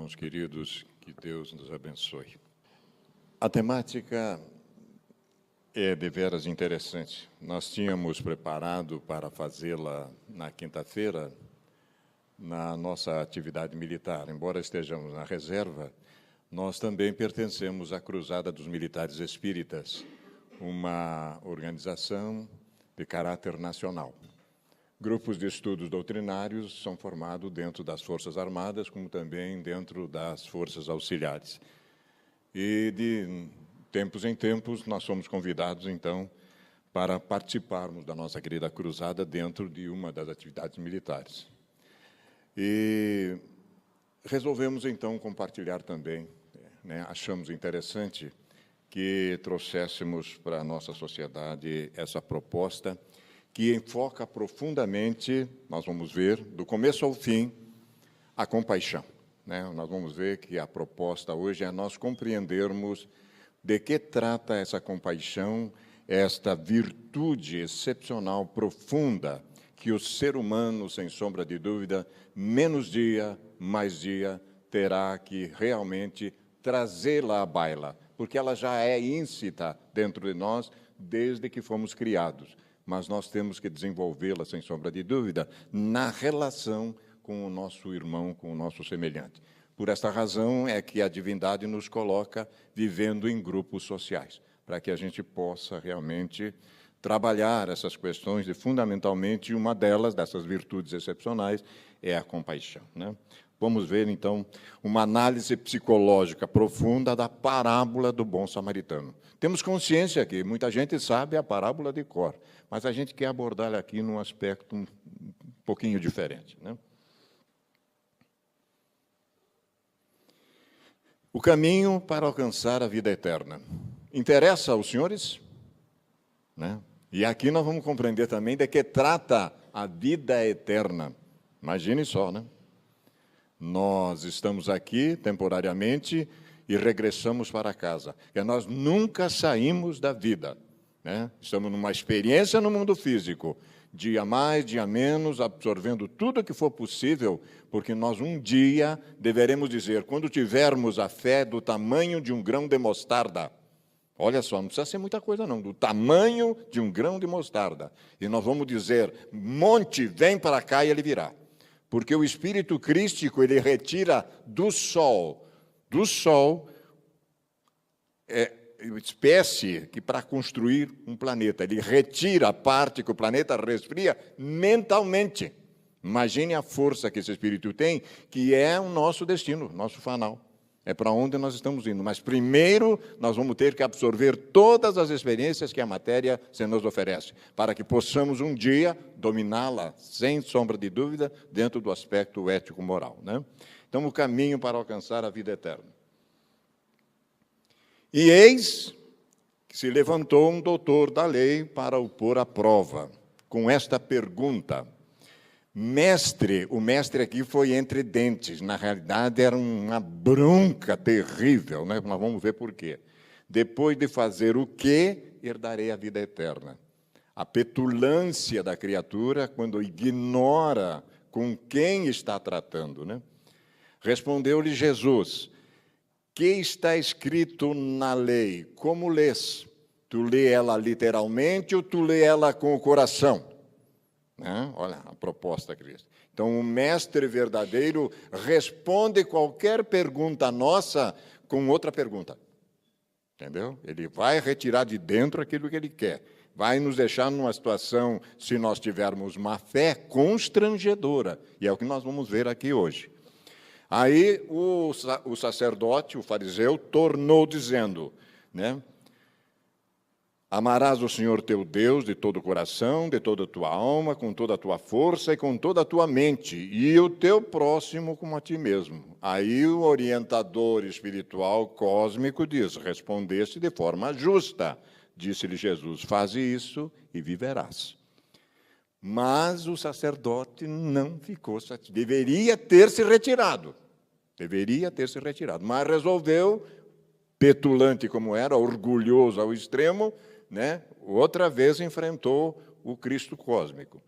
irmãos queridos, que Deus nos abençoe. A temática é deveras interessante. Nós tínhamos preparado para fazê-la na quinta-feira, na nossa atividade militar. Embora estejamos na reserva, nós também pertencemos à Cruzada dos Militares Espíritas, uma organização de caráter nacional. Grupos de estudos doutrinários são formados dentro das Forças Armadas, como também dentro das Forças Auxiliares. E, de tempos em tempos, nós somos convidados, então, para participarmos da nossa querida cruzada dentro de uma das atividades militares. E resolvemos, então, compartilhar também, achamos interessante que trouxéssemos para a nossa sociedade essa proposta que enfoca profundamente, nós vamos ver, do começo ao fim, a compaixão. Nós vamos ver que a proposta hoje é nós compreendermos de que trata essa compaixão, esta virtude excepcional, profunda, que o ser humano, sem sombra de dúvida, menos dia, mais dia, terá que realmente trazê-la à baila, porque ela já é íncita dentro de nós desde que fomos criados. Mas nós temos que desenvolvê-la, sem sombra de dúvida, na relação com o nosso irmão, com o nosso semelhante. Por esta razão é que a divindade nos coloca vivendo em grupos sociais, para que a gente possa realmente trabalhar essas questões, e fundamentalmente uma delas, dessas virtudes excepcionais, é a compaixão. Vamos ver, então, uma análise psicológica profunda da parábola do bom samaritano. Temos consciência que muita gente sabe a parábola de cor, mas a gente quer abordá-la aqui num aspecto um pouquinho diferente. O caminho para alcançar a vida eterna. Interessa aos senhores? E aqui nós vamos compreender também de que trata a vida eterna. Imagine só, Nós estamos aqui temporariamente e regressamos para casa. Porque nós nunca saímos da vida. Estamos numa experiência no mundo físico, dia mais, dia menos, absorvendo tudo o que for possível, porque nós um dia deveremos dizer, quando tivermos a fé do tamanho de um grão de mostarda, olha só, não precisa ser muita coisa não, do tamanho de um grão de mostarda, e nós vamos dizer, monte, vem para cá, e ele virá. Porque o Espírito Crístico, ele retira do sol, espécie que para construir um planeta, ele retira a parte que o planeta resfria mentalmente. Imagine a força que esse Espírito tem, que é o nosso destino, nosso final. É para onde nós estamos indo. Mas primeiro nós vamos ter que absorver todas as experiências que a matéria se nos oferece, para que possamos um dia dominá-la, sem sombra de dúvida, dentro do aspecto ético-moral. Então, o caminho para alcançar a vida eterna. E eis que se levantou um doutor da lei para o pôr à prova, com esta pergunta. Mestre, o mestre aqui foi entre dentes, na realidade era uma bronca terrível, Nós vamos ver por quê. Depois de fazer o quê, herdarei a vida eterna. A petulância da criatura quando ignora com quem está tratando, Respondeu-lhe Jesus, que está escrito na lei? Como lês? Tu lê ela literalmente ou tu lê ela com o coração? Olha a proposta, Cristo. Então, o mestre verdadeiro responde qualquer pergunta nossa com outra pergunta. Entendeu? Ele vai retirar de dentro aquilo que ele quer. Vai nos deixar numa situação, se nós tivermos má fé, constrangedora. E é o que nós vamos ver aqui hoje. Aí o sacerdote, o fariseu, tornou dizendo, amarás o Senhor teu Deus de todo o coração, de toda a tua alma, com toda a tua força e com toda a tua mente, e o teu próximo como a ti mesmo. Aí o orientador espiritual cósmico diz, respondeste de forma justa. Disse-lhe Jesus, faze isso e viverás. Mas o sacerdote não ficou satisfeito. Deveria ter se retirado, mas resolveu, petulante como era, orgulhoso ao extremo, outra vez enfrentou o Cristo cósmico.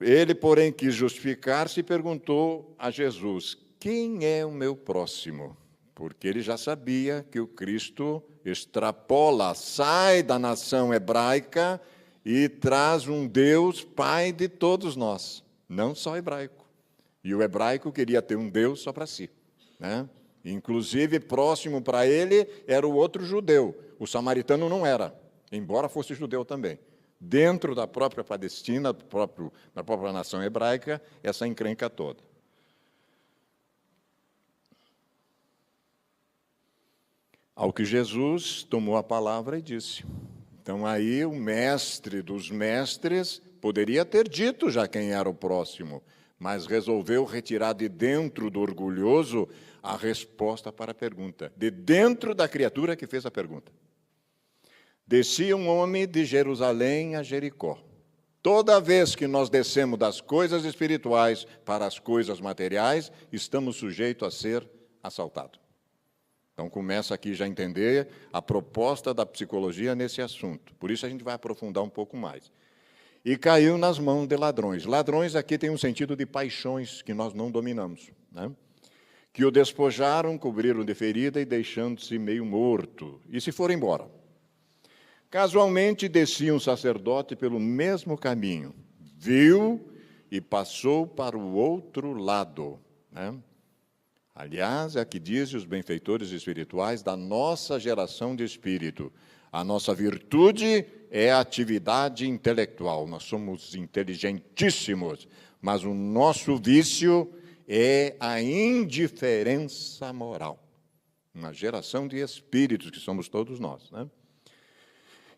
Ele, porém, quis justificar-se e perguntou a Jesus, quem é o meu próximo? Porque ele já sabia que o Cristo extrapola, sai da nação hebraica e traz um Deus Pai de todos nós, não só hebraico. E o hebraico queria ter um Deus só para si, né? Inclusive, próximo para ele era o outro judeu. O samaritano não era, embora fosse judeu também. Dentro da própria Palestina, da própria nação hebraica, essa encrenca toda. Ao que Jesus tomou a palavra e disse. Então, aí o mestre dos mestres poderia ter dito já quem era o próximo, mas resolveu retirar de dentro do orgulhoso a resposta para a pergunta, de dentro da criatura que fez a pergunta. Descia um homem de Jerusalém a Jericó. Toda vez que nós descemos das coisas espirituais para as coisas materiais, estamos sujeitos a ser assaltados. Então, começa aqui já a entender a proposta da psicologia nesse assunto. Por isso, a gente vai aprofundar um pouco mais. E caiu nas mãos de ladrões. Ladrões aqui tem um sentido de paixões que nós não dominamos, né? Que o despojaram, cobriram de ferida e deixando-se meio morto. E se foram embora. Casualmente, descia um sacerdote pelo mesmo caminho. Viu e passou para o outro lado, né? Aliás, é o que dizem os benfeitores espirituais da nossa geração de espírito. A nossa virtude é a atividade intelectual. Nós somos inteligentíssimos, mas o nosso vício é a indiferença moral. Uma geração de espíritos que somos todos nós, né?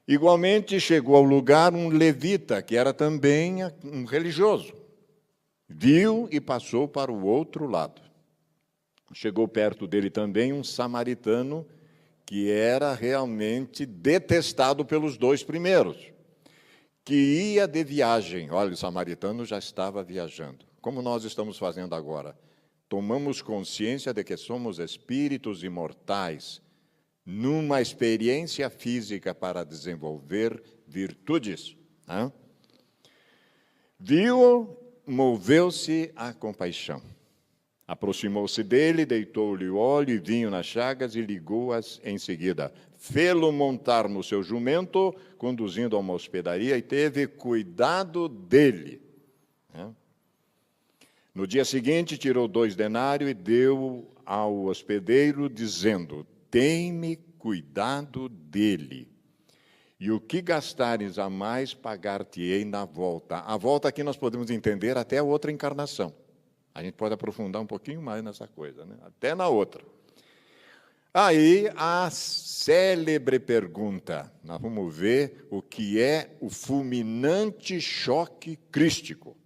Igualmente, chegou ao lugar um levita, que era também um religioso. Viu e passou para o outro lado. Chegou perto dele também um samaritano que era realmente detestado pelos dois primeiros, que ia de viagem. Olha, o samaritano já estava viajando. Como nós estamos fazendo agora? Tomamos consciência de que somos espíritos imortais, numa experiência física para desenvolver virtudes, né? Viu, moveu-se a compaixão. Aproximou-se dele, deitou-lhe o óleo e vinho nas chagas e ligou-as em seguida. Fê-lo montar no seu jumento, conduzindo a uma hospedaria, e teve cuidado dele. No dia seguinte, tirou 2 denários e deu ao hospedeiro, dizendo: tem-me cuidado dele. E o que gastares a mais, pagar-te-ei na volta. A volta aqui nós podemos entender até a outra encarnação. A gente pode aprofundar um pouquinho mais nessa coisa, né? Até na outra. Aí, a célebre pergunta. Nós vamos ver o que é o fulminante choque crístico.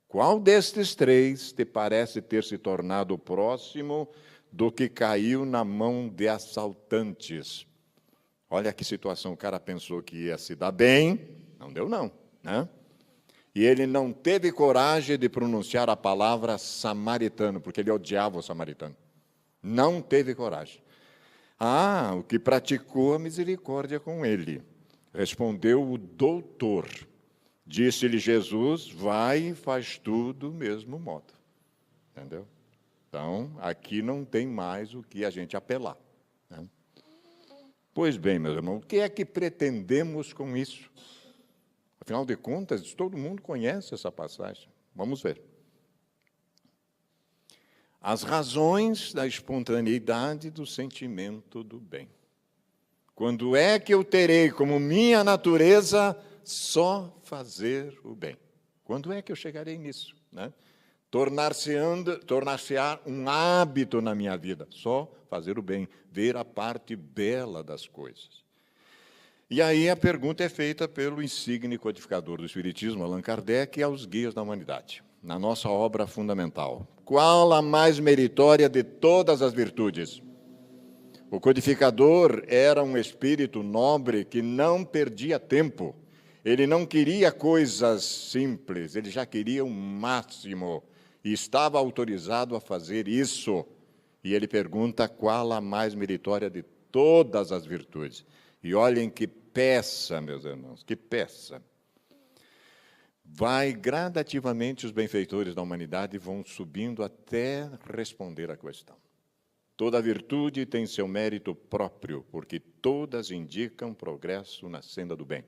Qual destes 3 te parece ter se tornado próximo do que caiu na mão de assaltantes? Olha que situação. O cara pensou que ia se dar bem. Não deu não, né? E ele não teve coragem de pronunciar a palavra samaritano, porque ele odiava o samaritano. Não teve coragem. Ah, o que praticou a misericórdia com ele. Respondeu o doutor. Disse-lhe Jesus: vai e faz tudo do mesmo modo. Entendeu? Então, aqui não tem mais o que a gente apelar, né? Pois bem, meus irmãos, o que é que pretendemos com isso? Afinal de contas, todo mundo conhece essa passagem. Vamos ver. As razões da espontaneidade do sentimento do bem. Quando é que eu terei como minha natureza só fazer o bem? Quando é que eu chegarei nisso, né? Tornar-se-á um hábito na minha vida, só fazer o bem, ver a parte bela das coisas. E aí a pergunta é feita pelo insigne codificador do Espiritismo, Allan Kardec, aos guias da humanidade, na nossa obra fundamental. Qual a mais meritória de todas as virtudes? O codificador era um espírito nobre que não perdia tempo. Ele não queria coisas simples, ele já queria o máximo. E estava autorizado a fazer isso. E ele pergunta qual a mais meritória de todas as virtudes. E olhem que peça, meus irmãos, que peça. vai gradativamente os benfeitores da humanidade vão subindo até responder à questão. Toda virtude tem seu mérito próprio, porque todas indicam progresso na senda do bem.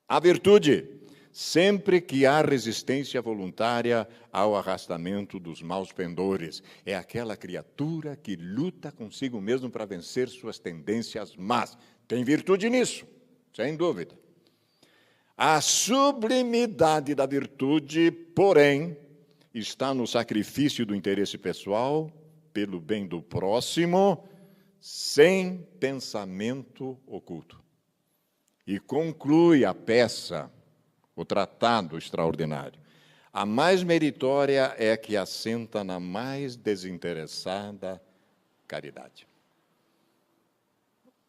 A virtude, sempre que há resistência voluntária ao arrastamento dos maus pendores, é aquela criatura que luta consigo mesmo para vencer suas tendências más. Tem virtude nisso, sem dúvida. A sublimidade da virtude, porém, está no sacrifício do interesse pessoal pelo bem do próximo, sem pensamento oculto. E conclui a peça, o tratado extraordinário. A mais meritória é a que assenta na mais desinteressada caridade.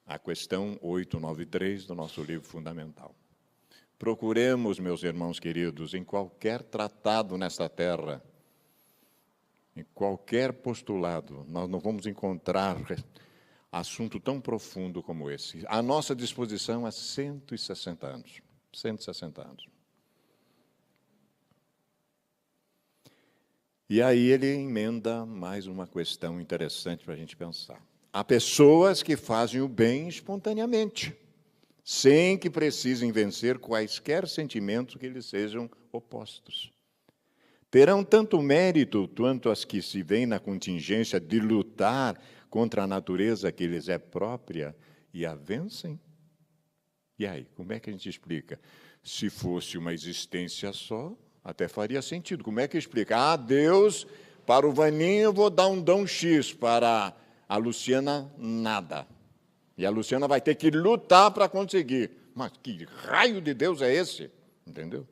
A questão 893 do nosso livro fundamental. Procuremos, meus irmãos queridos, em qualquer tratado nesta terra, em qualquer postulado, nós não vamos encontrar assunto tão profundo como esse. À nossa disposição há 160 anos. 160 anos. E aí ele emenda mais uma questão interessante para a gente pensar. Há pessoas que fazem o bem espontaneamente, sem que precisem vencer quaisquer sentimentos que lhes sejam opostos. Terão tanto mérito quanto as que se veem na contingência de lutar contra a natureza que lhes é própria e a vencem? E aí, como é que a gente explica? Se fosse uma existência só, até faria sentido. Como é que explica? Ah, Deus, para o Vaninho eu vou dar um dom X, para a Luciana, nada. E a Luciana vai ter que lutar para conseguir. Mas que raio de Deus é esse? Entendeu?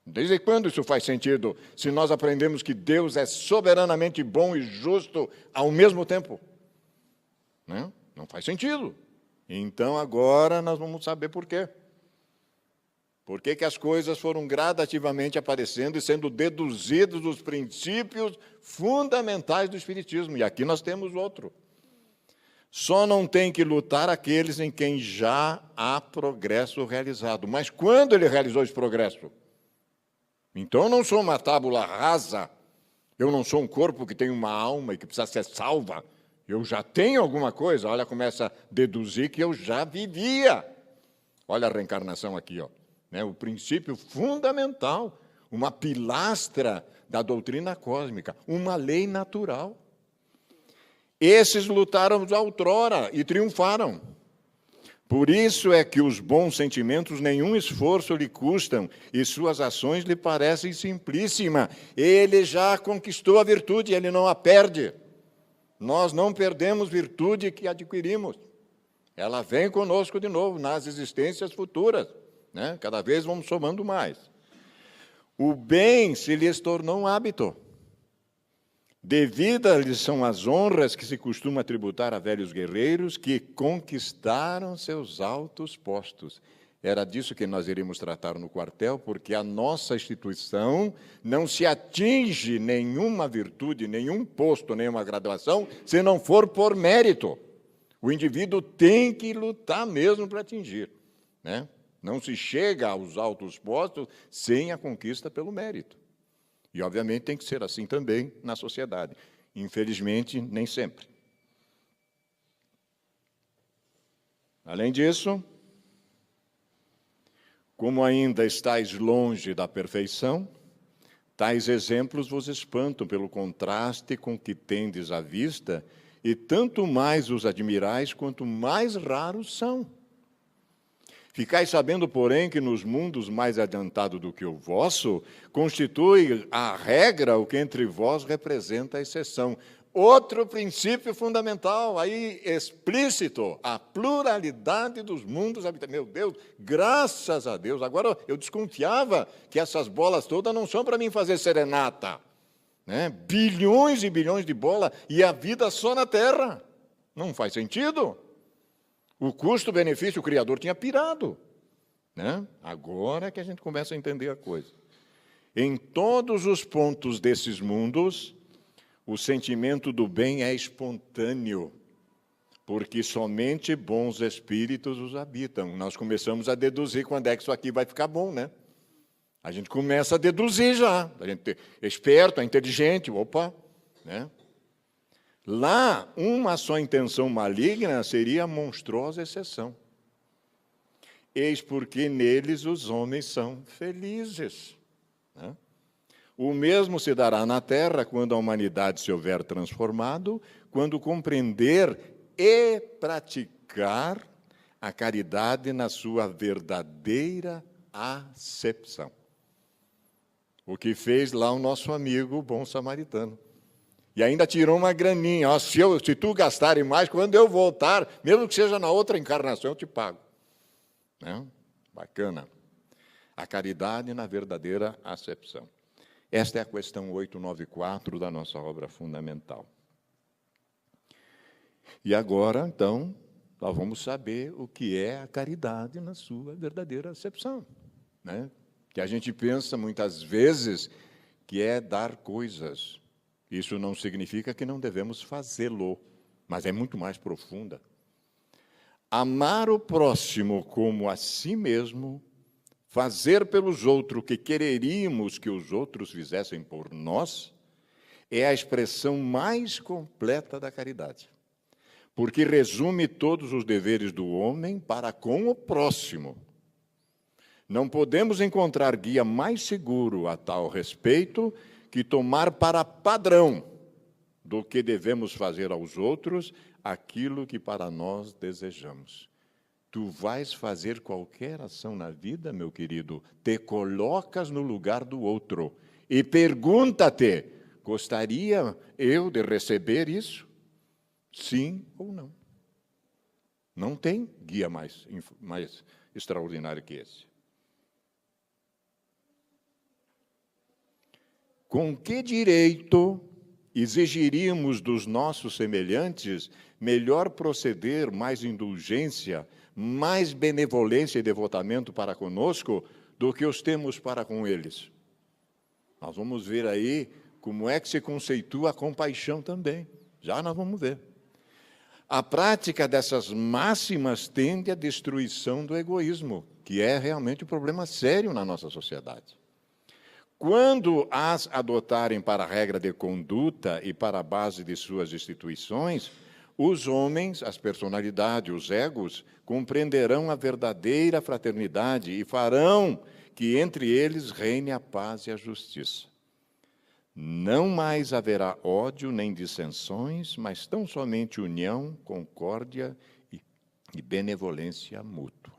Desde quando isso faz sentido, se nós aprendemos que Deus é soberanamente bom e justo ao mesmo tempo? Né? Não faz sentido. Então, agora nós vamos saber por quê. Por que que as coisas foram gradativamente aparecendo e sendo deduzidos dos princípios fundamentais do Espiritismo. E aqui nós temos outro. Só não tem que lutar aqueles em quem já há progresso realizado. Mas quando ele realizou esse progresso? Então, eu não sou uma tábula rasa, eu não sou um corpo que tem uma alma e que precisa ser salva. Eu já tenho alguma coisa. Olha, começa a deduzir que eu já vivia. Olha a reencarnação aqui, ó. O princípio fundamental, uma pilastra da doutrina cósmica, uma lei natural. Esses lutaram outrora e triunfaram. Por isso é que os bons sentimentos nenhum esforço lhe custam e suas ações lhe parecem simplíssimas. Ele já conquistou a virtude, ele não a perde. Nós não perdemos virtude que adquirimos. Ela vem conosco de novo nas existências futuras. Né? Cada vez vamos somando mais. O bem se lhes tornou um hábito. Devidas são as honras que se costuma tributar a velhos guerreiros que conquistaram seus altos postos. Era disso que nós iríamos tratar no quartel, porque a nossa instituição não se atinge nenhuma virtude, nenhum posto, nenhuma graduação, se não for por mérito. O indivíduo tem que lutar mesmo para atingir. Né? Não se chega aos altos postos sem a conquista pelo mérito. E, obviamente, tem que ser assim também na sociedade. Infelizmente, nem sempre. Além disso, como ainda estáis longe da perfeição, tais exemplos vos espantam pelo contraste com que tendes à vista, e tanto mais os admirais, quanto mais raros são. Ficais sabendo, porém, que nos mundos mais adiantados do que o vosso, constitui a regra o que entre vós representa a exceção. Outro princípio fundamental, aí explícito, a pluralidade dos mundos habitados. Meu Deus, graças a Deus. Agora, eu desconfiava que essas bolas todas não são para mim fazer serenata. Né? Bilhões e bilhões de bolas e a vida só na Terra. Não faz sentido. O custo-benefício, o Criador tinha pirado. Né? Agora que a gente começa a entender a coisa. Em todos os pontos desses mundos, o sentimento do bem é espontâneo, porque somente bons espíritos os habitam. Nós começamos a deduzir quando é que isso aqui vai ficar bom, né? A gente começa a deduzir já. A gente é esperto, é inteligente, opa, né? Lá, uma só intenção maligna seria a monstruosa exceção. Eis porque neles os homens são felizes, né? O mesmo se dará na terra quando a humanidade se houver transformado, quando compreender e praticar a caridade na sua verdadeira acepção. O que fez lá o nosso amigo bom samaritano. E ainda tirou uma graninha. Ó, se tu gastares mais, quando eu voltar, mesmo que seja na outra encarnação, eu te pago. Né? Bacana. A caridade na verdadeira acepção. Esta é a questão 894 da nossa obra fundamental. E agora, então, nós vamos saber o que é a caridade na sua verdadeira acepção, né? Que a gente pensa muitas vezes que é dar coisas. Isso não significa que não devemos fazê-lo, mas é muito mais profunda. Amar o próximo como a si mesmo, fazer pelos outros o que quereríamos que os outros fizessem por nós, é a expressão mais completa da caridade, porque resume todos os deveres do homem para com o próximo. Não podemos encontrar guia mais seguro a tal respeito que tomar para padrão do que devemos fazer aos outros aquilo que para nós desejamos. Tu vais fazer qualquer ação na vida, meu querido, te colocas no lugar do outro e pergunta-te: gostaria eu de receber isso? Sim ou não? Não tem guia mais extraordinário que esse. Com que direito exigiríamos dos nossos semelhantes melhor proceder, mais indulgência, mais benevolência e devotamento para conosco do que os temos para com eles? Nós vamos ver aí como é que se conceitua a compaixão também. Já nós vamos ver. A prática dessas máximas tende à destruição do egoísmo, que é realmente um problema sério na nossa sociedade. Quando as adotarem para a regra de conduta e para a base de suas instituições, os homens, as personalidades, os egos, compreenderão a verdadeira fraternidade e farão que entre eles reine a paz e a justiça. Não mais haverá ódio nem dissensões, mas tão somente união, concórdia e benevolência mútua.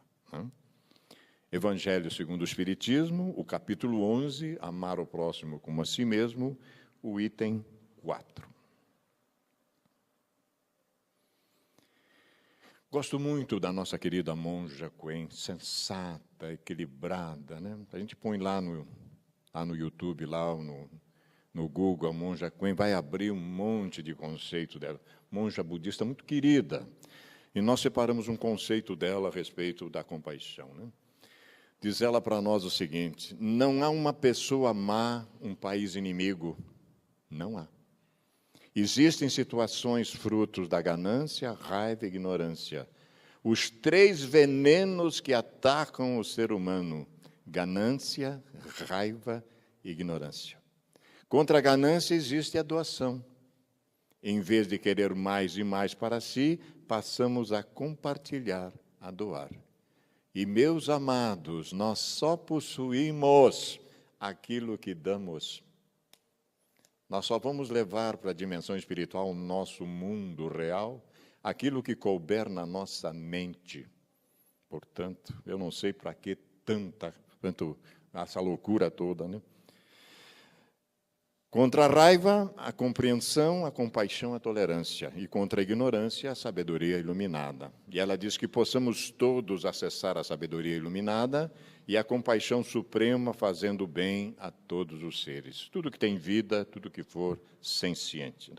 Evangelho segundo o Espiritismo, o capítulo 11, amar o próximo como a si mesmo, o item 4. Gosto muito da nossa querida monja Quen, sensata, equilibrada, né? A gente põe lá no YouTube, lá no Google, a monja Quen, vai abrir um monte de conceito dela. Monja budista muito querida. E nós separamos um conceito dela a respeito da compaixão, né? Diz ela para nós o seguinte: não há uma pessoa má, um país inimigo. Não há. Existem situações frutos da ganância, raiva e ignorância. Os 3 venenos que atacam o ser humano: ganância, raiva e ignorância. Contra a ganância existe a doação. Em vez de querer mais e mais para si, passamos a compartilhar, a doar. E, meus amados, nós só possuímos aquilo que damos. Nós só vamos levar para a dimensão espiritual, o nosso mundo real, aquilo que couber na nossa mente. Portanto, eu não sei para que tanto essa loucura toda, né? Contra a raiva, a compreensão, a compaixão, a tolerância. E contra a ignorância, a sabedoria iluminada. E ela diz que possamos todos acessar a sabedoria iluminada e a compaixão suprema, fazendo bem a todos os seres. Tudo que tem vida, tudo que for senciente.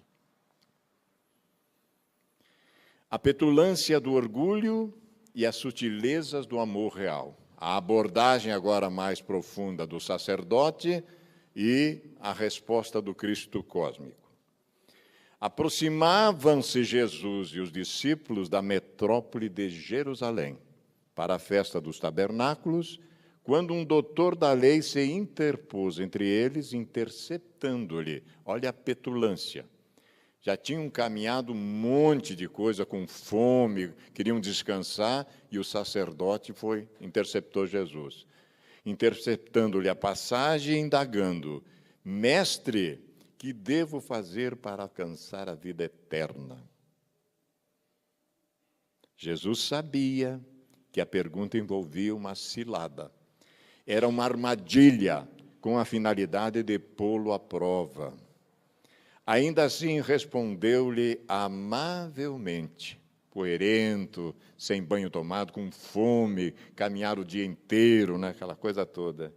A petulância do orgulho e as sutilezas do amor real. A abordagem agora mais profunda do sacerdote e a resposta do Cristo cósmico. Aproximavam-se Jesus e os discípulos da metrópole de Jerusalém para a festa dos tabernáculos, quando um doutor da lei se interpôs entre eles, interceptando-lhe. Olha a petulância. Já tinham caminhado um monte de coisa, com fome, queriam descansar, e o sacerdote interceptou Jesus. Interceptando-lhe a passagem e indagando: Mestre, que devo fazer para alcançar a vida eterna? Jesus sabia que a pergunta envolvia uma cilada. Era uma armadilha com a finalidade de pô-lo à prova. Ainda assim, respondeu-lhe amavelmente, poerento, sem banho tomado, com fome, caminhar o dia inteiro, né, aquela coisa toda.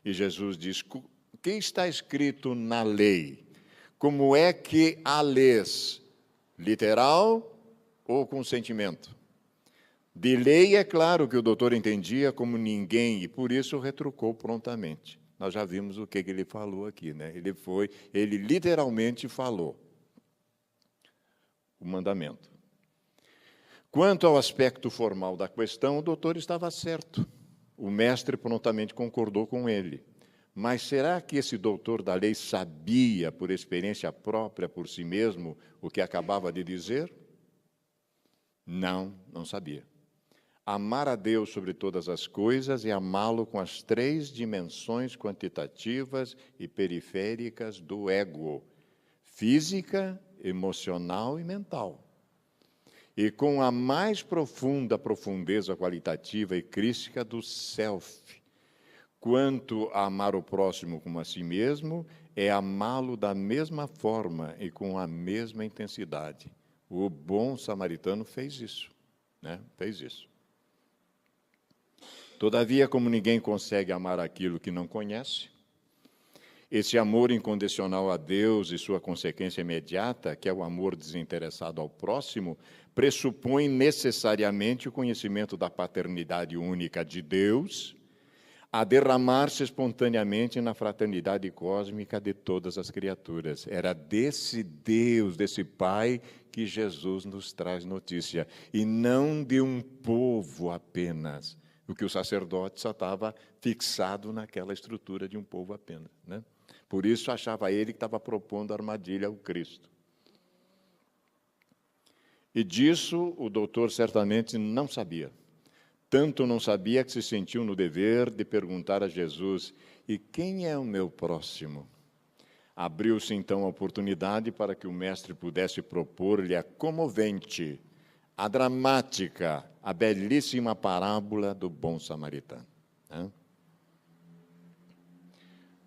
E Jesus diz: o que está escrito na lei? Como é que a lês? Literal ou com sentimento? De lei, é claro que o doutor entendia como ninguém, e por isso retrucou prontamente. Nós já vimos o que ele falou aqui, né? Ele literalmente falou o mandamento. Quanto ao aspecto formal da questão, o doutor estava certo. O mestre prontamente concordou com ele. Mas será que esse doutor da lei sabia, por experiência própria, por si mesmo, o que acabava de dizer? Não, não sabia. Amar a Deus sobre todas as coisas e amá-lo com as 3 dimensões quantitativas e periféricas do ego: física, emocional e mental. E com a mais profunda profundeza qualitativa e crística do self. Quanto a amar o próximo como a si mesmo, é amá-lo da mesma forma e com a mesma intensidade. O bom samaritano fez isso, né? Fez isso. Todavia, como ninguém consegue amar aquilo que não conhece, esse amor incondicional a Deus e sua consequência imediata, que é o amor desinteressado ao próximo, pressupõe necessariamente o conhecimento da paternidade única de Deus, a derramar-se espontaneamente na fraternidade cósmica de todas as criaturas. Era desse Deus, desse Pai, que Jesus nos traz notícia, e não de um povo apenas. O que o sacerdote só estava fixado naquela estrutura de um povo apenas, né? Por isso achava ele que estava propondo armadilha ao Cristo. E disso o doutor certamente não sabia. Tanto não sabia que se sentiu no dever de perguntar a Jesus: e quem é o meu próximo? Abriu-se então a oportunidade para que o mestre pudesse propor-lhe a comovente, a dramática, a belíssima parábola do bom samaritano.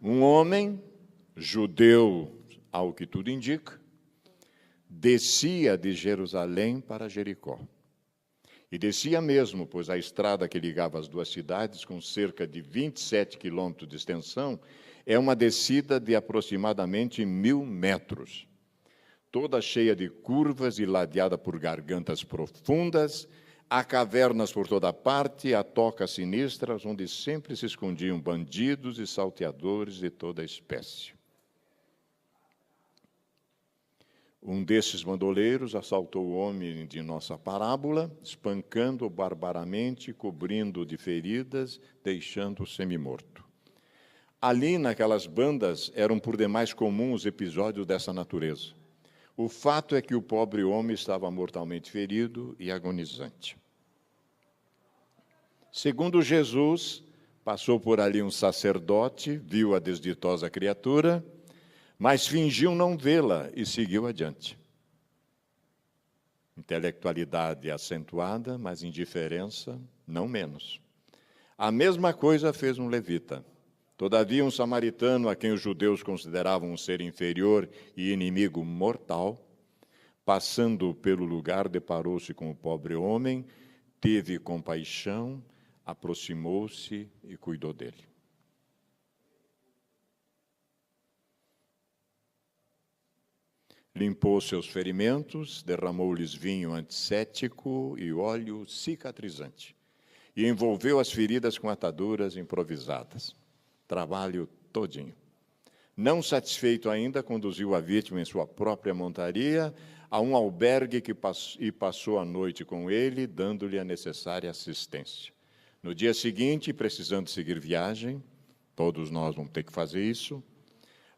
Um homem, judeu, ao que tudo indica, descia de Jerusalém para Jericó. E descia mesmo, pois a estrada que ligava as 2 cidades, com cerca de 27 quilômetros de extensão, é uma descida de aproximadamente 1.000 metros. Toda cheia de curvas e ladeada por gargantas profundas, há cavernas por toda parte, há tocas sinistras, onde sempre se escondiam bandidos e salteadores de toda espécie. Um desses bandoleiros assaltou o homem de nossa parábola, espancando-o barbaramente, cobrindo-o de feridas, deixando-o semi-morto. Ali, naquelas bandas, eram por demais comuns episódios dessa natureza. O fato é que o pobre homem estava mortalmente ferido e agonizante. Segundo Jesus, passou por ali um sacerdote, viu a desditosa criatura, mas fingiu não vê-la e seguiu adiante. Intelectualidade acentuada, mas indiferença não menos. A mesma coisa fez um levita. Todavia, um samaritano, a quem os judeus consideravam um ser inferior e inimigo mortal, passando pelo lugar, deparou-se com o pobre homem, teve compaixão, aproximou-se e cuidou dele. Limpou seus ferimentos, derramou-lhes vinho antisséptico e óleo cicatrizante, e envolveu as feridas com ataduras improvisadas. Trabalho todinho. Não satisfeito ainda, conduziu a vítima em sua própria montaria a um albergue e passou a noite com ele, dando-lhe a necessária assistência. No dia seguinte, precisando seguir viagem, todos nós vamos ter que fazer isso,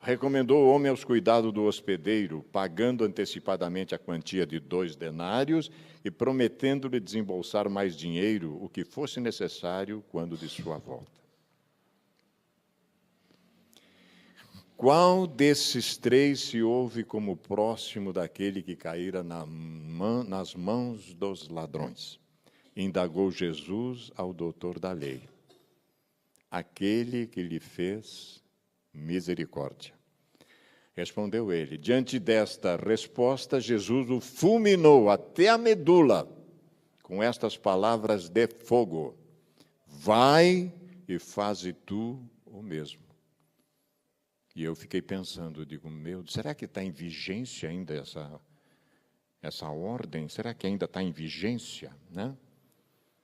recomendou o homem aos cuidados do hospedeiro, pagando antecipadamente a quantia de 2 denários e prometendo-lhe desembolsar mais dinheiro, o que fosse necessário, quando de sua volta. Qual desses 3 se ouve como próximo daquele que caíra nas mãos dos ladrões? Indagou Jesus ao doutor da lei. Aquele que lhe fez misericórdia. Respondeu ele. Diante desta resposta, Jesus o fulminou até a medula com estas palavras de fogo. Vai e faze tu o mesmo. E eu fiquei pensando, digo, será que está em vigência ainda essa ordem? Será que ainda está em vigência, né?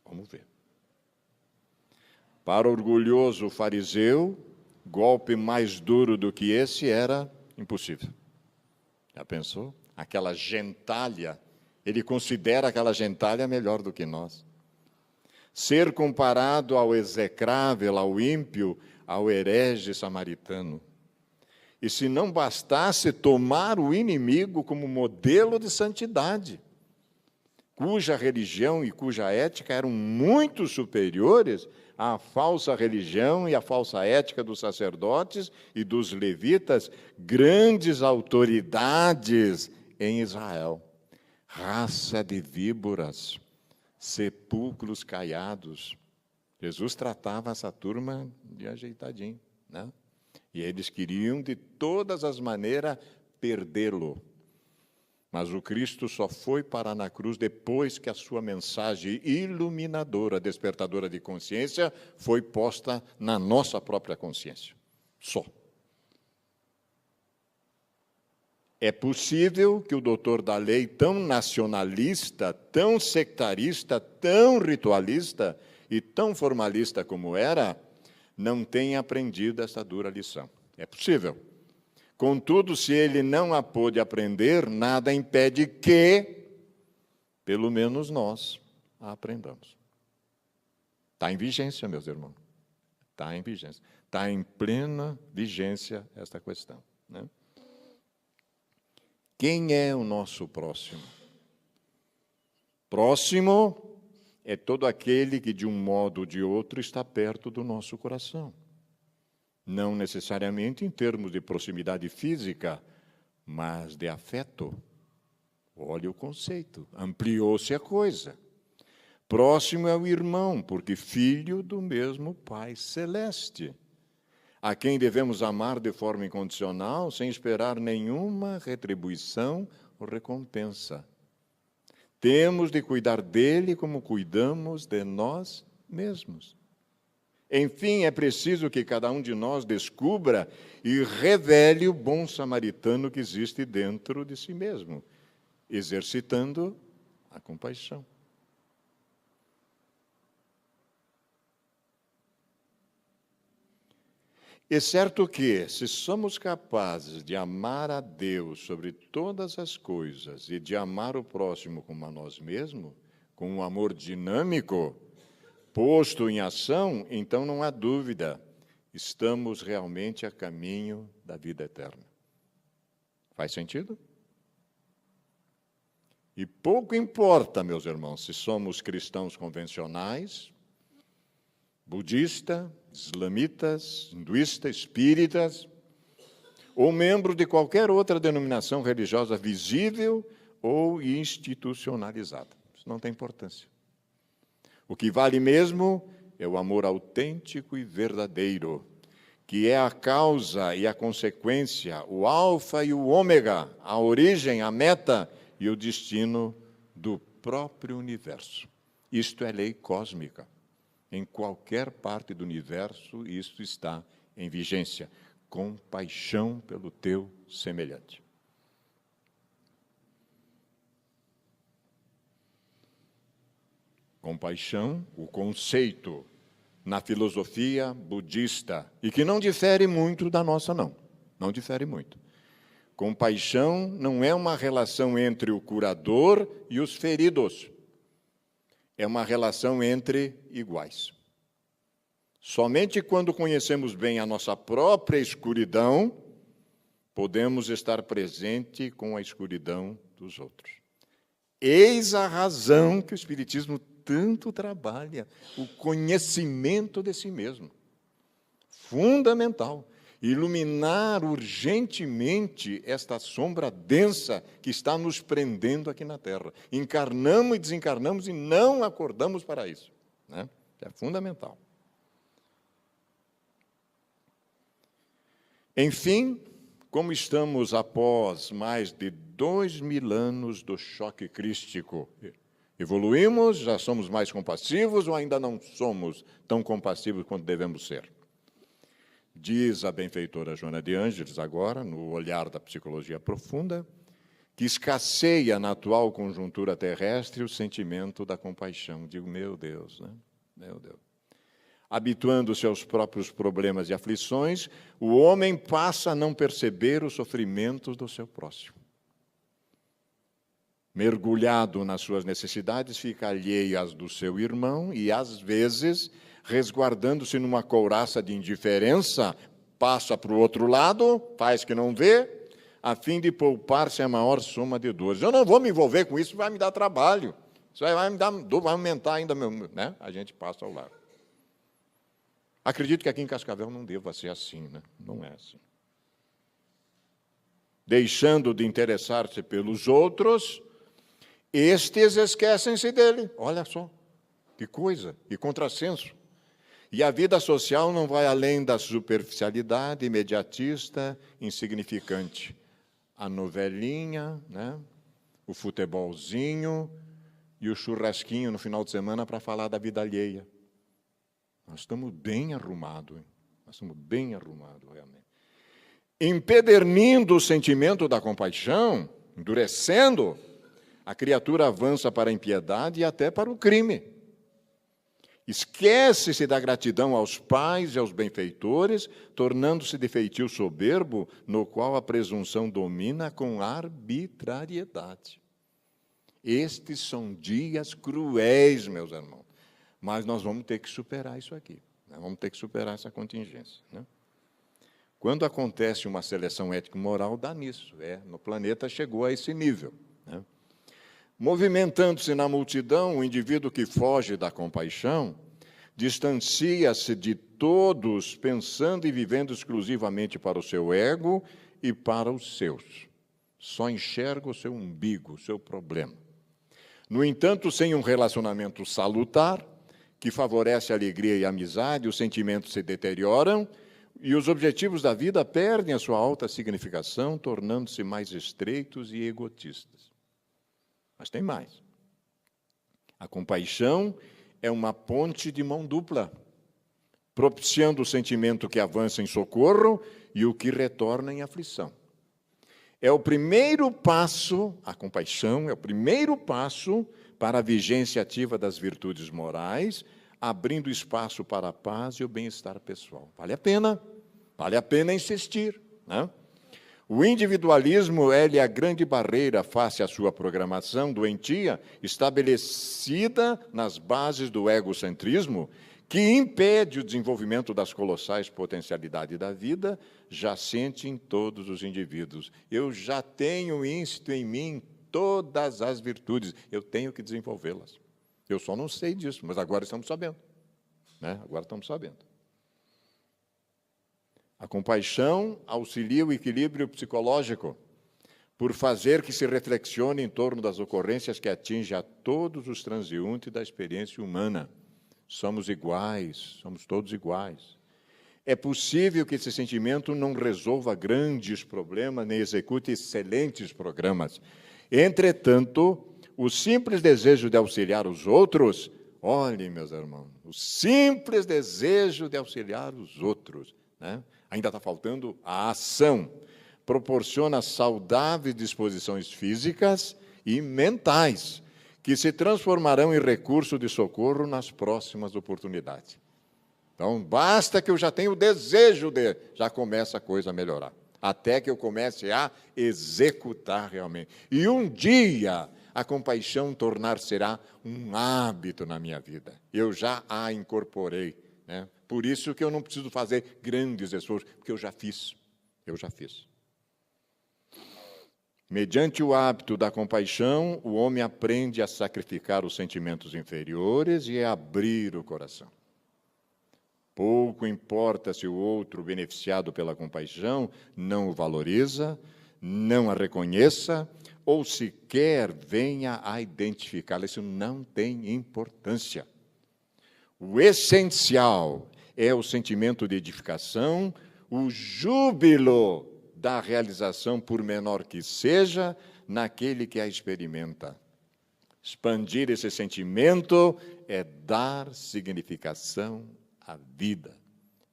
Vamos ver. Para o orgulhoso fariseu, golpe mais duro do que esse era impossível. Já pensou? Aquela gentalha, ele considera aquela gentalha melhor do que nós. Ser comparado ao execrável, ao ímpio, ao herege samaritano. E se não bastasse, tomar o inimigo como modelo de santidade, cuja religião e cuja ética eram muito superiores à falsa religião e à falsa ética dos sacerdotes e dos levitas, grandes autoridades em Israel. Raça de víboras, sepulcros caiados. Jesus tratava essa turma de ajeitadinho, né? E eles queriam, de todas as maneiras, perdê-lo. Mas o Cristo só foi parar na cruz depois que a sua mensagem iluminadora, despertadora de consciência, foi posta na nossa própria consciência. Só. É possível que o doutor da lei, tão nacionalista, tão sectarista, tão ritualista e tão formalista como era, não tenha aprendido essa dura lição. É possível. Contudo, se ele não a pôde aprender, nada impede que, pelo menos nós, a aprendamos. Está em vigência, meus irmãos. Está em vigência. Está em plena vigência esta questão, né? Quem é o nosso próximo? Próximo é todo aquele que, de um modo ou de outro, está perto do nosso coração. Não necessariamente em termos de proximidade física, mas de afeto. Olha o conceito, ampliou-se a coisa. Próximo é o irmão, porque filho do mesmo Pai Celeste, a quem devemos amar de forma incondicional, sem esperar nenhuma retribuição ou recompensa. Temos de cuidar dele como cuidamos de nós mesmos. Enfim, é preciso que cada um de nós descubra e revele o bom samaritano que existe dentro de si mesmo, exercitando a compaixão. É certo que, se somos capazes de amar a Deus sobre todas as coisas e de amar o próximo como a nós mesmos, com um amor dinâmico, posto em ação, então não há dúvida, estamos realmente a caminho da vida eterna. Faz sentido? E pouco importa, meus irmãos, se somos cristãos convencionais, budistas, islamitas, hinduistas, espíritas, ou membros de qualquer outra denominação religiosa visível ou institucionalizada. Isso não tem importância. O que vale mesmo é o amor autêntico e verdadeiro, que é a causa e a consequência, o alfa e o ômega, a origem, a meta e o destino do próprio universo. Isto é lei cósmica. Em qualquer parte do universo, isso está em vigência. Compaixão pelo teu semelhante. Compaixão, o conceito na filosofia budista, e que não difere muito da nossa, não difere muito. Compaixão não é uma relação entre o curador e os feridos. É uma relação entre iguais. Somente quando conhecemos bem a nossa própria escuridão, podemos estar presente com a escuridão dos outros. Eis a razão que o Espiritismo tanto trabalha, o conhecimento de si mesmo. Fundamental. Iluminar urgentemente esta sombra densa que está nos prendendo aqui na Terra. Encarnamos e desencarnamos e não acordamos para isso, né? É fundamental. Enfim, como estamos após mais de 2000 anos do choque crístico, evoluímos, já somos mais compassivos ou ainda não somos tão compassivos quanto devemos ser? Diz a benfeitora Joana de Ângeles, agora, no olhar da psicologia profunda, que escasseia na atual conjuntura terrestre o sentimento da compaixão. Digo, meu Deus, né? Meu Deus. Habituando-se aos próprios problemas e aflições, o homem passa a não perceber os sofrimentos do seu próximo. Mergulhado nas suas necessidades, fica alheio às do seu irmão e, às vezes, resguardando-se numa couraça de indiferença, passa para o outro lado, faz que não vê, a fim de poupar-se a maior soma de dores. Eu não vou me envolver com isso, vai me dar trabalho. Isso vai aumentar ainda, né? A gente passa ao lado. Acredito que aqui em Cascavel não deva ser assim, né? Não é assim. Deixando de interessar-se pelos outros, estes esquecem-se dele. Olha só, que coisa, que contrassenso. E a vida social não vai além da superficialidade imediatista, insignificante. A novelinha, né? O futebolzinho e o churrasquinho no final de semana para falar da vida alheia. Nós estamos bem arrumados, hein? Nós estamos bem arrumados, realmente. Empedernindo o sentimento da compaixão, endurecendo, a criatura avança para a impiedade e até para o crime. Esquece-se da gratidão aos pais e aos benfeitores, tornando-se de feitio soberbo, no qual a presunção domina com arbitrariedade. Estes são dias cruéis, meus irmãos. Mas nós vamos ter que superar isso aqui, né? Vamos ter que superar essa contingência, né? Quando acontece uma seleção ético-moral, dá nisso. No planeta chegou a esse nível, né? Movimentando-se na multidão, o indivíduo que foge da compaixão distancia-se de todos, pensando e vivendo exclusivamente para o seu ego e para os seus. Só enxerga o seu umbigo, o seu problema. No entanto, sem um relacionamento salutar, que favorece a alegria e a amizade, os sentimentos se deterioram e os objetivos da vida perdem a sua alta significação, tornando-se mais estreitos e egotistas. Mas tem mais. A compaixão é uma ponte de mão dupla, propiciando o sentimento que avança em socorro e o que retorna em aflição. É o primeiro passo, a compaixão é o primeiro passo para a vigência ativa das virtudes morais, abrindo espaço para a paz e o bem-estar pessoal. Vale a pena insistir, né? O individualismo é a grande barreira face à sua programação doentia, estabelecida nas bases do egocentrismo, que impede o desenvolvimento das colossais potencialidades da vida, jacente em todos os indivíduos. Eu já tenho íncito em mim todas as virtudes, eu tenho que desenvolvê-las. Eu só não sei disso, mas agora estamos sabendo, né? Agora estamos sabendo. A compaixão auxilia o equilíbrio psicológico, por fazer que se reflexione em torno das ocorrências que atingem a todos os transeuntes da experiência humana. Somos iguais, somos todos iguais. É possível que esse sentimento não resolva grandes problemas, nem execute excelentes programas. Entretanto, o simples desejo de auxiliar os outros, olhem, meus irmãos, o simples desejo de auxiliar os outros, né? Ainda está faltando a ação, proporciona saudáveis disposições físicas e mentais, que se transformarão em recurso de socorro nas próximas oportunidades. Então, basta que eu já tenha o desejo de, já começa a coisa a melhorar, até que eu comece a executar realmente. E um dia a compaixão tornar-se-á um hábito na minha vida. Eu já a incorporei, né? Por isso que eu não preciso fazer grandes esforços, porque eu já fiz. Mediante o hábito da compaixão, o homem aprende a sacrificar os sentimentos inferiores e a abrir o coração. Pouco importa se o outro, beneficiado pela compaixão, não o valoriza, não a reconheça ou sequer venha a identificá-la. Isso não tem importância. O essencial é o sentimento de edificação, o júbilo da realização, por menor que seja, naquele que a experimenta. Expandir esse sentimento é dar significação à vida.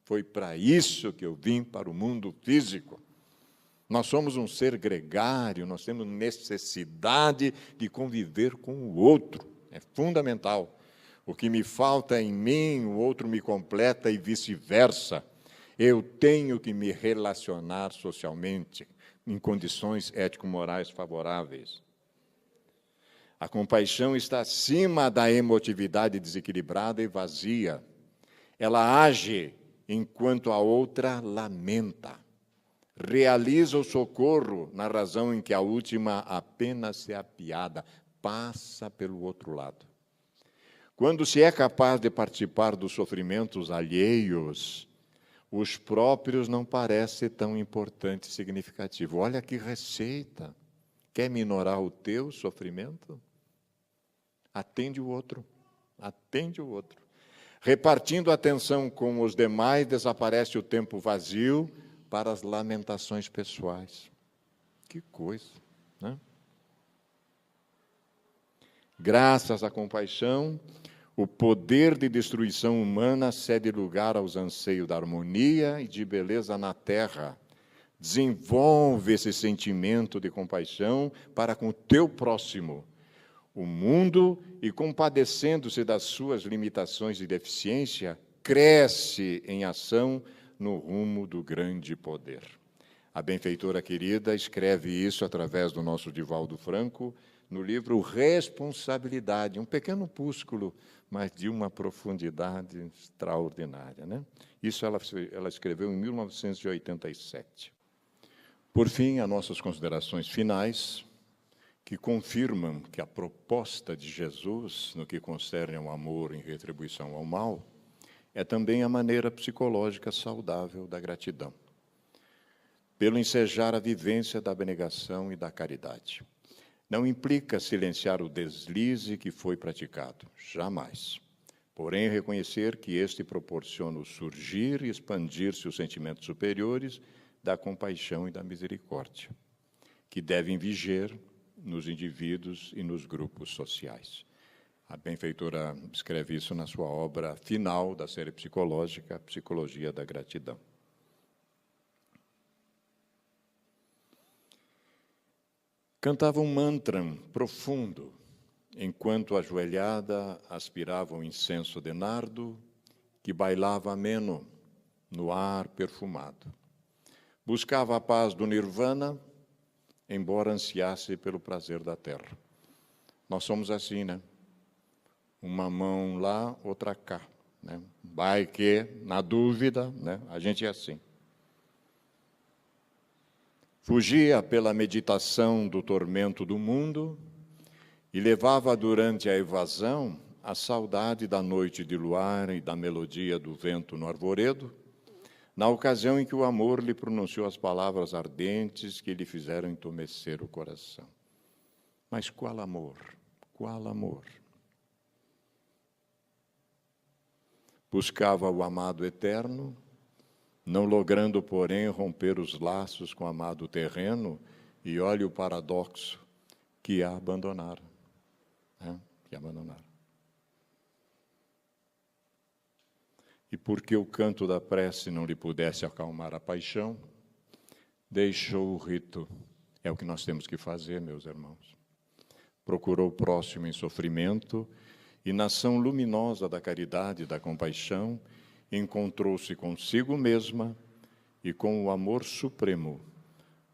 Foi para isso que eu vim para o mundo físico. Nós somos um ser gregário, nós temos necessidade de conviver com o outro. É fundamental. O que me falta em mim, o outro me completa e vice-versa. Eu tenho que me relacionar socialmente, em condições ético-morais favoráveis. A compaixão está acima da emotividade desequilibrada e vazia. Ela age enquanto a outra lamenta. Realiza o socorro na razão em que a última apenas se apiada, passa pelo outro lado. Quando se é capaz de participar dos sofrimentos alheios, os próprios não parecem tão importante e significativo. Olha que receita. Quer minorar o teu sofrimento? Atende o outro. Atende o outro. Repartindo a atenção com os demais, desaparece o tempo vazio para as lamentações pessoais. Que coisa, né? Graças à compaixão, o poder de destruição humana cede lugar aos anseios da harmonia e de beleza na terra. Desenvolve esse sentimento de compaixão para com o teu próximo, o mundo, e compadecendo-se das suas limitações e deficiência, cresce em ação no rumo do grande poder. A benfeitora querida escreve isso através do nosso Divaldo Franco, no livro Responsabilidade, um pequeno opúsculo, mas de uma profundidade extraordinária, né? Isso ela escreveu em 1987. Por fim, as nossas considerações finais, que confirmam que a proposta de Jesus, no que concerne ao amor em retribuição ao mal, é também a maneira psicológica saudável da gratidão, pelo ensejar a vivência da abnegação e da caridade. Não implica silenciar o deslize que foi praticado, jamais. Porém, reconhecer que este proporciona o surgir e expandir-se os sentimentos superiores da compaixão e da misericórdia, que devem viger nos indivíduos e nos grupos sociais. A benfeitora escreve isso na sua obra final da série psicológica, Psicologia da Gratidão. Cantava um mantra profundo, enquanto ajoelhada aspirava um incenso de nardo que bailava ameno no ar perfumado. Buscava a paz do nirvana, embora ansiasse pelo prazer da terra. Nós somos assim, né? Uma mão lá, outra cá, né? Vai que, na dúvida, né? A gente é assim. Fugia pela meditação do tormento do mundo e levava durante a evasão a saudade da noite de luar e da melodia do vento no arvoredo, na ocasião em que o amor lhe pronunciou as palavras ardentes que lhe fizeram entumescer o coração. Mas qual amor? Qual amor? Buscava o amado eterno, não logrando, porém, romper os laços com o amado terreno, e olhe o paradoxo, que a abandonaram. Que a abandonaram. E porque o canto da prece não lhe pudesse acalmar a paixão, deixou o rito. É o que nós temos que fazer, meus irmãos. Procurou o próximo em sofrimento, e na ação luminosa da caridade e da compaixão, encontrou-se consigo mesma e com o amor supremo,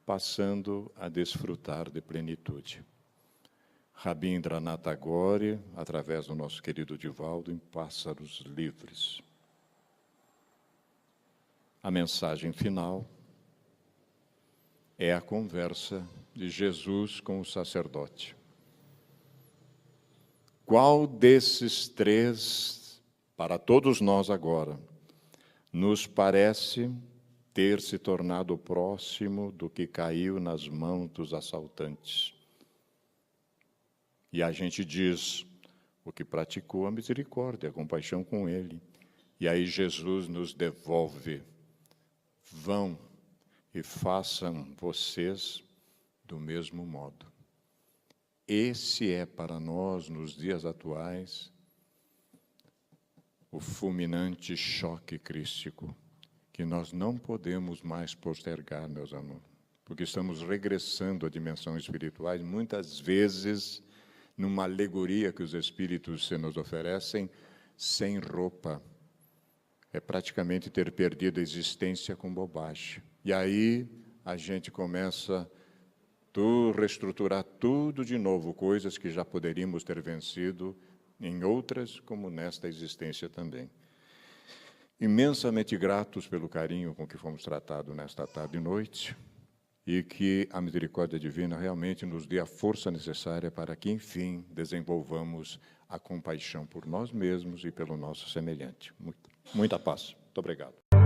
passando a desfrutar de plenitude. Rabindranath Tagore, através do nosso querido Divaldo, em Pássaros Livres. a mensagem final é a conversa de Jesus com o sacerdote. Qual desses três, para todos nós agora, nos parece ter se tornado próximo do que caiu nas mãos dos assaltantes? E a gente diz, o que praticou a misericórdia, a compaixão com ele. E aí Jesus nos devolve, vão e façam vocês do mesmo modo. Esse é para nós, nos dias atuais, o fulminante choque crístico, que nós não podemos mais postergar, meus amores, porque estamos regressando a dimensões espirituais, muitas vezes numa alegoria que os Espíritos se nos oferecem, sem roupa. É praticamente ter perdido a existência com bobagem. E aí a gente começa a reestruturar tudo de novo, coisas que já poderíamos ter vencido em outras, como nesta existência também. Imensamente gratos pelo carinho com que fomos tratados nesta tarde e noite, e que a misericórdia divina realmente nos dê a força necessária para que, enfim, desenvolvamos a compaixão por nós mesmos e pelo nosso semelhante. Muita paz. Muito obrigado.